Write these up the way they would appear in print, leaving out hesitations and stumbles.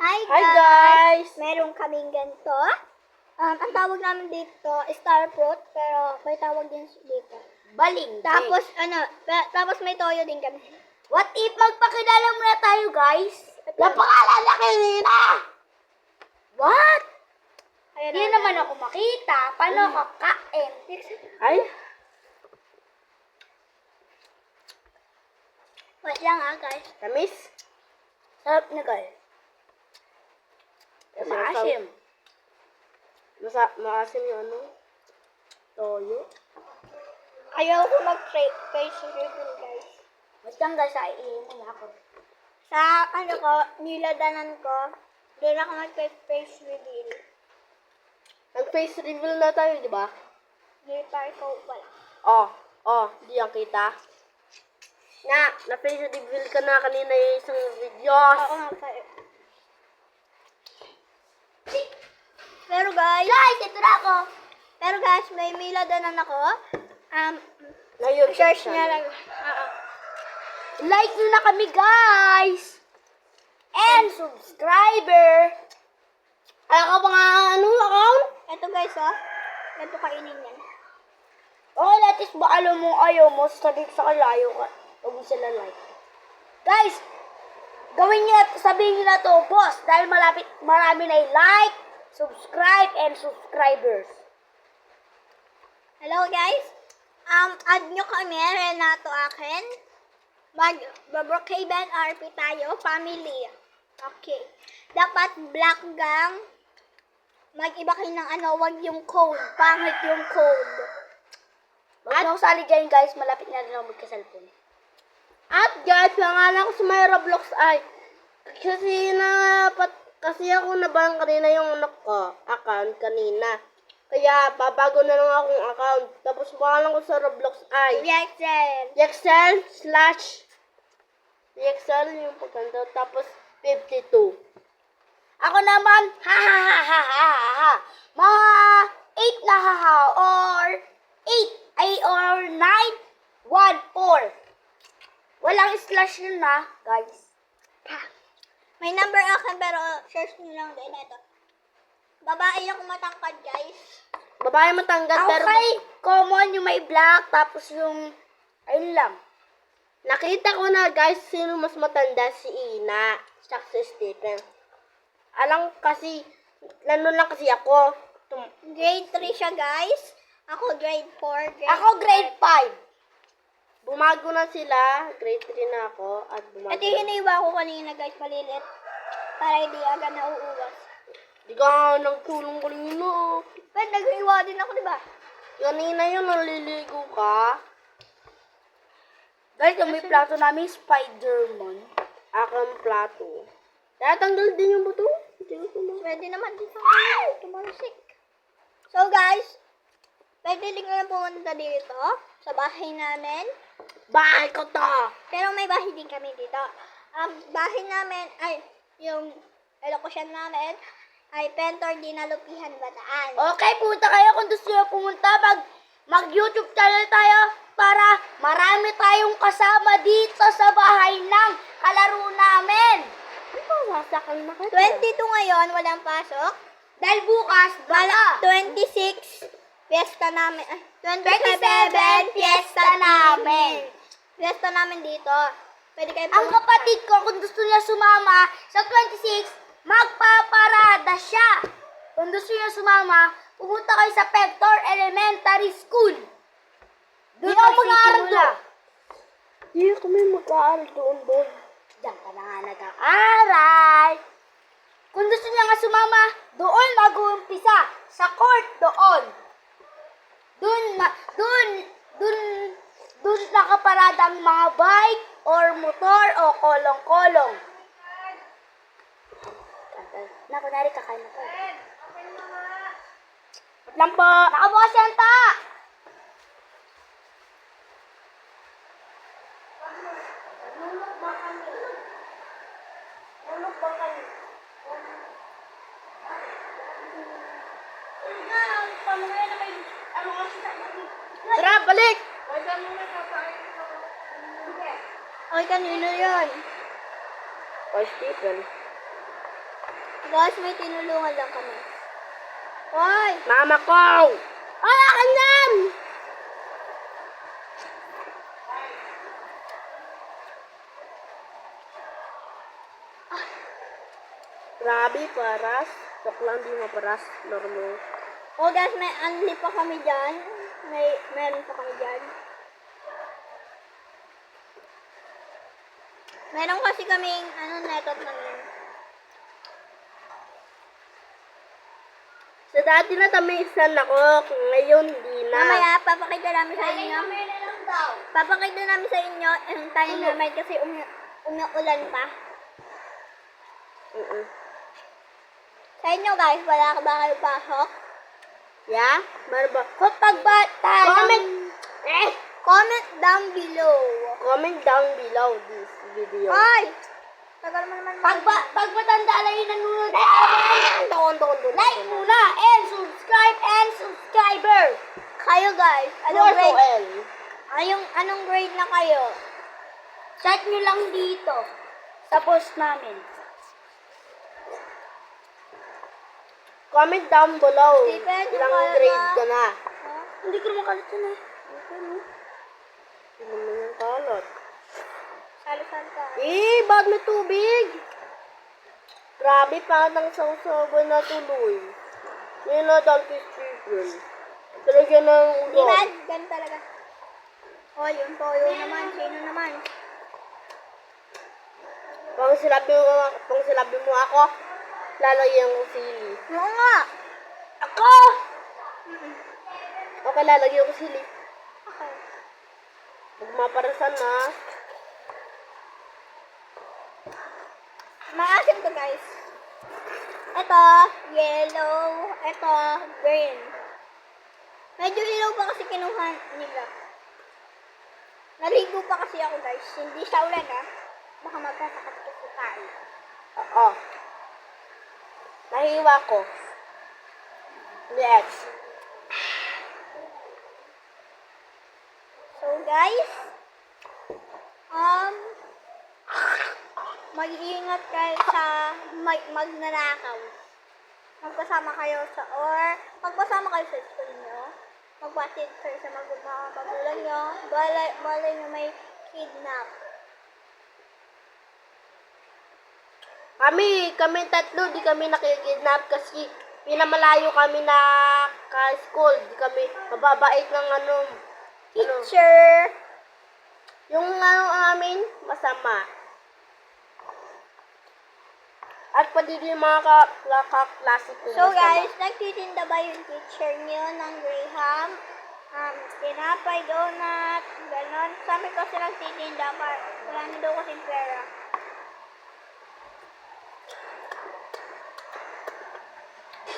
Hi Hi guys! Meron kaming ganito. Ang tawag namin dito, star fruit, pero may tawag din dito. Baling. Tapos tapos may toyo din kami. What if magpakilala muna tayo guys? Napakalala kanina! What? Ayun Hindi naman ako makita. Paano kakain? Ay? Wait lang guys. Tamis? Sarap na guys. Maasim. Maasim yung ano? Toyo. Ayaw ko mag-face reveal guys. Basta guys, iinom ako. Sa niladanan ko, doon ako mag-face reveal. Nag-face reveal na tayo, di ba? Hindi pa ikaw pala. Di yan kita. Na-face reveal ka na kanina yung isang videos. Oo nga pala. Pero guys, Ito na ako. Pero guys, may miladanan ako. Ngayon, Search niya lang. Like nyo na kami, guys! And subscriber! Ayaw ka ba nga, account? Ito guys, ito kainin yan. Okay, latis ba alam mo, ayaw mo, sabihin sa kalayo ka. Huwag mo sila like. Guys, gawin nyo, sabihin nyo na to, boss, dahil marami na like, subscribe, and subscribers. Hello guys. Add nyo kami, Renato akin. Brookhaven RP tayo, family. Okay. Dapat black gang. Mag-iba kayo ng wag yung code. Pangit yung code. At nung sali dyan, guys, malapit na rin ako magka-cellphone. At guys, pangalan ko sa may Roblox ay, kasi ako nabahan kanina yung account kanina. Kaya, babago na lang akong account. Tapos, pangalan ko sa Roblox ay Yexel yung pagkanta. Tapos, 52. Ako naman, mga 8 na or 8, or 9, 1, 4. Walang slash yun na, guys. May number akin pero search nyo lang din ito. Babae ako matangkad guys. Babae matangkad pero common yung may black tapos yung ayun lang. Nakita ko na guys sino mas matanda, si Ina tsaka si Stephen. Alam kasi lang kasi ako. Grade 3 siya guys. Ako grade 4. Ako grade 5. Bumago na sila. Grade 3 na ako at bumago. At hiniwa ko kanina guys palilit. Para hindi agad nauuwas. Di ka nagtulong kanina. But naghiwa din ako, di ba? Kanina yun, naliligo ka. Guys, yung may plato namin, Spider-Man. Akang plato. Tatanggal din yung buto. Pwede naman din sa tumalsik. So guys, pwede din ka na pumunta dito sa bahay namin. Bahay ko to! Pero may bahay din kami dito. Ang bahay namin ay yung elokusyon namin ay Pentor Dinalupihan Bataan. Okay, pumunta kayo kung gusto nyo pumunta. Mag-YouTube channel tayo para marami tayong kasama dito sa bahay ng kalaro namin. Masakal na ka. 22 ngayon, walang pasok. Dahil bukas, 26, fiesta namin. 27, fiesta namin. Fiesta namin dito. Pwede kayo Ang kapatid ko, kung gusto niya sumama sa 26, magpaparada siya. Kung gusto niya sumama, pumunta kayo sa Pentor Elementary School. Doon ako mag-aaral doon. Hindi kami mag-aaral doon, boy. Diyan ka na nga nag-aaral. Kung gusto niya nga sumama, doon mag-uumpisa. Sa court doon. Doon nakaparada ang mga bike or motor o kolong-kolong. Kunwari kakain na ko. Wait lang po. Nakabukas yan ta! Nulog ba kami? Tara, balik! Ay, kanino yan? Ay, Stephen. Guys, may tinulungan lang kami. Hoy! Mama ko! Ay, akin yan! Grabe, paras. Joke lang, di mo paras. Normal. Oh guys, may unli pa kami dyan. Meron pa kami dyan. Meron kasi kaming, netot lang yun. Sa dati na tamisan ako, ngayon hindi na. Mamaya, papakita namin sa inyo. Papakita namin sa inyo yung time namin kasi umuulan pa. Sa inyo guys, wala ka ba kayo pasok? Yeah? Marba. Kapag bata, comment down below. Comment down below this video. Ay! Tagal mo naman. Pag matanda lang yung nanonood, like muna and subscribe and subscriber. Kayo guys, anong grade? Anong grade na kayo? Chat nyo lang dito sa post namin. Comment down below. Stephen, yung Ilang kaya grade na- ka na? Huh? Hindi ko naman kalat yun eh. Hindi naman yung kalat. Sali-sali ka. Ba't may tubig? Grabe, parang sausawan na tuloy. Yan na dal kay Stephen. Talagyan ng Di ba? ulam. Ganun talaga. O, yung toyo naman. Sino naman? Pang sinabi mo ako, lalagyan ko sili. Oo nga. Ako! Okay, lalagyan ko sili. Okay. Magmaparasan na. Maasim to guys. Ito, yellow. Ito, green. Medyo ilaw pa kasi kinuha nila. Naligo pa kasi ako guys. Hindi sa ulan Baka magkasakit kasi tayo. Oo. Nahiwa ko. Next. So guys, mag-iingat kayo sa magnanakaw. Magpasama kayo sa school nyo. Magpatid kayo sa mga magulang nyo. Balay nyo may kidnap. Kami tatlo, di kami nakikidnap kasi pinamalayo kami na ka-school. Di kami mababait ng Teacher! yung amin, masama. At pati din yung mga kaklase ko. So masama. guys, nagtitinda ba yung teacher nyo ng Graham? Tinapay, donut, ganon. Sabi kasi nagtitinda pa. Wala na daw kasing pera.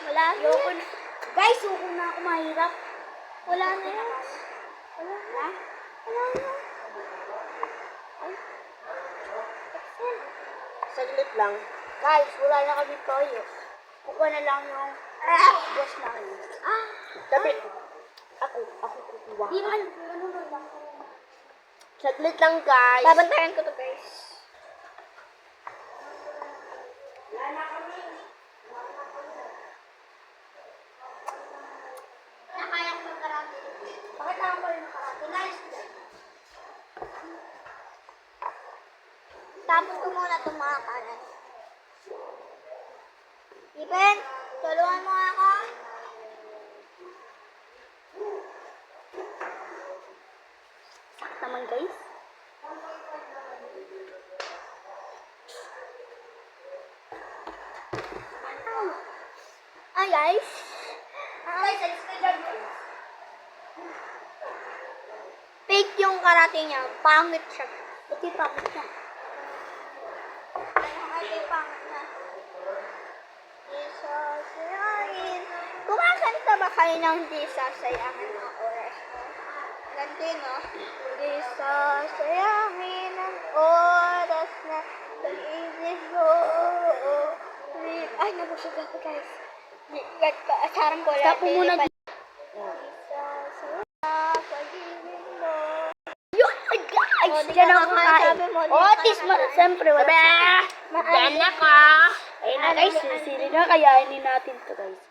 Wala na yan. Guys, huwag na ako mahirap. Wala na yan. Wala na. Wala na. Ay. Excel. Saglit lang. Guys, wala na kami toyo. Kukuha na lang yung boss namin. Sabi, ako kukuha. Di man. Saglit lang, guys. Babantayan ko to guys. Nakaya ko ng karate. Bakit lang ko rin ng karate? Nice. Tapos ko muna itong mga kanan. Iben, tulungan mo ako. Sak naman, guys. Ay, guys. Fake yung karate niya. Pangit siya. Ito yung pangit niya. Ay, pangit na. Isa sayahin. Kumakanta ba kayo ng di sasayahin ang oras mo? Ganti, no? Di sasayahin ang oras na pag-ibig mo. Ay, nabusog ako, guys. Asarang ko lang. Stop mo muna. Di sasayahin pag-ibig mo. Yun, guys! O, di Diyan ka ako kakain. kakain. Sabi mo, di O, ka tis, kakain. siyempre, wala. Diyan na ka. Ayun na guys, sili na, kayainin natin to guys.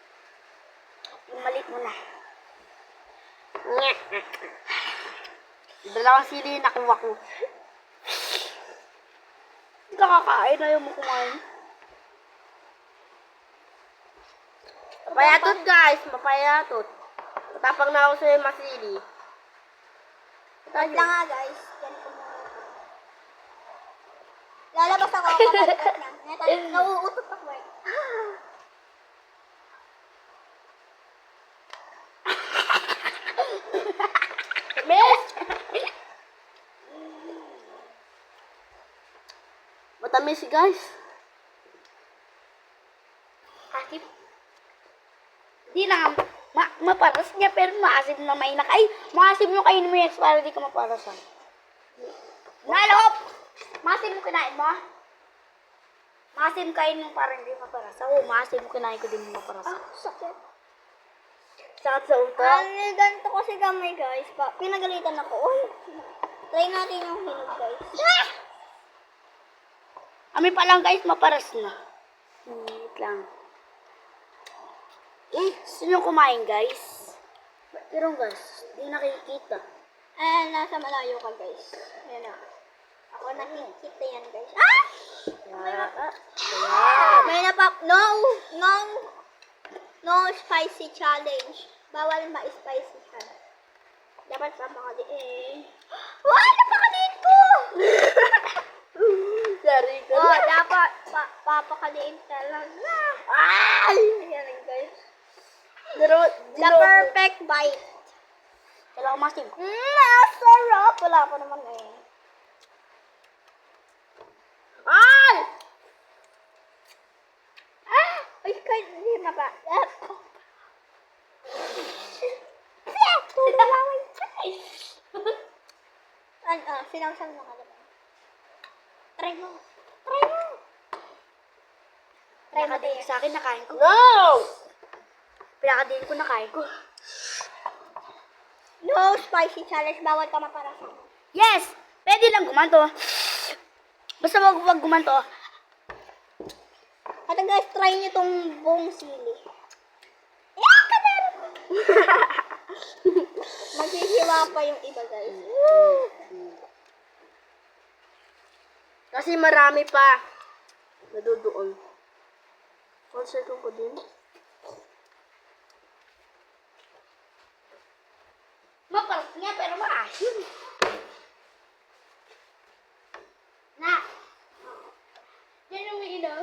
Yung malit mo na. Dalawang sili na nakuha ko. Hindi ka kakain, ayaw mo kumain. Mapayatot guys, mapayatot. Matapang na ako sa'yo masili. Wait lang nga guys. Yan ko muna. Lalabas ako kapag na. Nauutot ako eh. Miss! Matamis guys. Asim. Hindi lang, maparas niya pero maasim na may nakay. Maasim yung kainin mo yan para di ka maparasan. Nalop! Maasim yung kinain mo? Maasim kain mo para hindi maparas. Oo, maasim yung kinain ko din maparas. Sakit. Sakit sa utak. Ganito kasi gamay guys. Pinagalitan ako. Uy, try natin yung hinog guys. Kami pa lang guys, maparas na. Wait lang. Gusto nyo kumain guys? Pero guys, di nakikita. Nasa malayo ka guys. Ayan na. Ako nakikita yan guys. Ah! May napap... No spicy challenge. Bawal ma-spicy siya. Dapat papakaliin. Wala! Napakaliin ko! Sorry ko. Oh, dapat papakaliin talaga. Ay! Ayan guys. The Perfect bite. Kailangan ko maasim. Sarap. Wala pa naman eh. Ay! Ay, kahit hindi na ba? Sinawsaw mo ka naman. Try mo. Try mo. Try mo din. Sa akin nakain ko. No! Pinakadiin ko nakain ko. No spicy challenge. Bawal ka maparasan. Yes! Pwede lang gumanto. Basta wag gumanto. At guys, try nyo tong buong sili. Yeah, kader! Maghihiwa pa yung iba guys. Kasi marami pa. Nadudoon. Concert ko din. Maparas niya pero maasim. Na. Yan yung ilaw.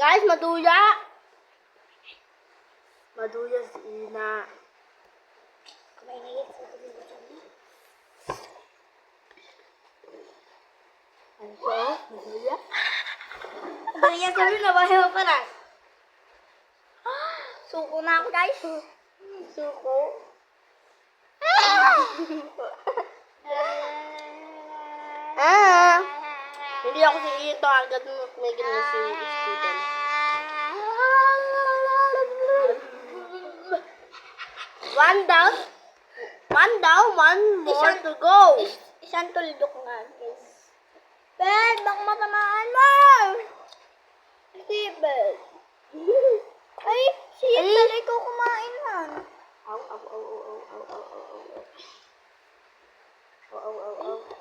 Guys, maduya! Maduya si Ina. Kamay na yan. Sa tuloy niya. Ano ko? Maduya? Kaya sabi na bahay maparas. Suko na ako guys. Suko? Hindi ako si Ito agad may ganun si Steven. One more to go. Isang tuldok nga guys. Ben, baka matamaan mo! Steven. Ay, shit, talay ko kumain man.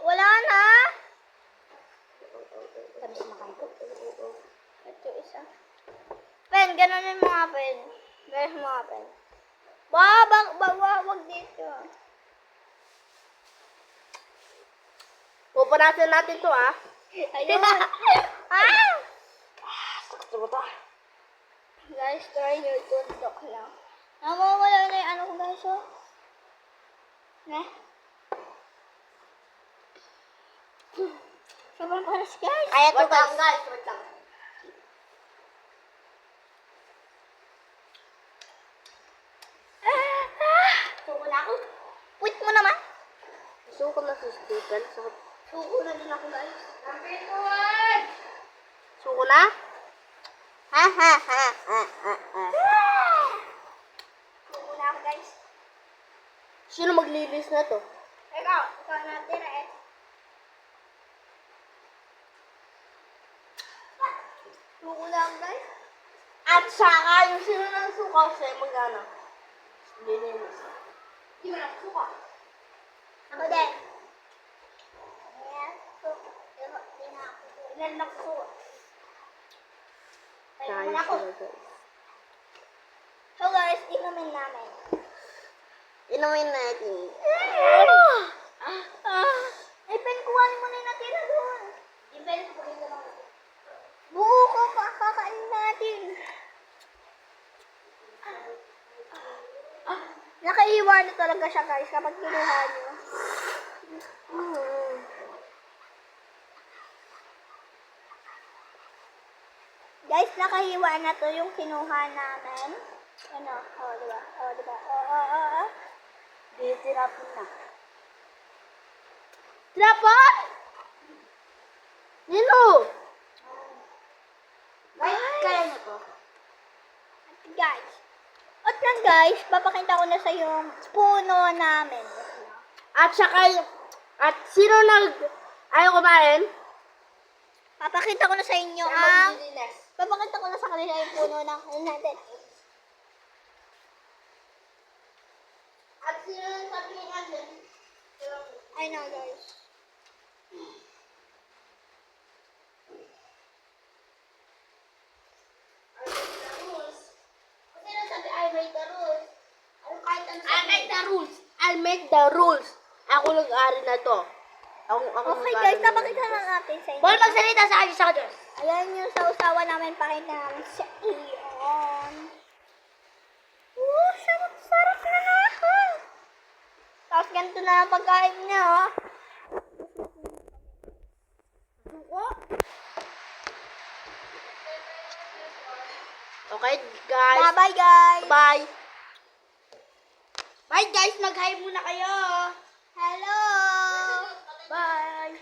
Wala na. Sabi sa makain ko. Ito isa. Pen, ganun yung mga pen. Ganun yung mga pen. Wag dito. Pupunasan natin to ah. Ayun. Ah! Sakit mo to. Guys, try nyo tuldok lang. Namawala na yung ano ko guys, oh. Ne? Sobrang paras guys. Kaya to guys. Wait lang. Suko na ako. Wait mo naman. Suko na si Steven. Suko na din ako guys. Suko na? Suko na ako guys. Sino maglilis na to? Ikaw natira eh. Suko lang guys. At saka yung sino ng suka sa'yo mag-ano? Lilinis. Hindi mo na suka. Ako din. Ayan. Suko. Ilan na suko. Kaya ako. sila guys. So guys, inumin namin. Inumin natin. Ay, pen, kuhanin mo na yung natira doon. Yung pen, kuhanin mo lang. Buo ko, kakain natin. Nakaiwa na talaga siya guys kapag kinuha niyo. Guys, nakahiwa na to yung kinuha namin. Ano? Oh, diba? Oh, diba? Oh. Tinapon na. Tinapon? Nino! Guys, kaya niyo to. Guys. At lang guys, papakita ko na sa yung puno namin. At saka at sino ayaw kumain? Papakita ko na sa inyo ang... Papakita ko na sa kanila yung puno ng natin. At sino sabi ni Anden? I know guys. I'll make the rules. Ako nag-ari na to. Ako Okay nag-ari guys, na napakita to. na natin sa inyo. Ball magsalita sa akin sa Diyos. Ayan yung sausawa namin, pakita namin sa iyon. Sarap na lahat. Tapos ganito na ang pagkain niya, oh. Okay, guys. Bye-bye guys. Bye. Bye guys, mag-hi muna kayo. Hello. Bye.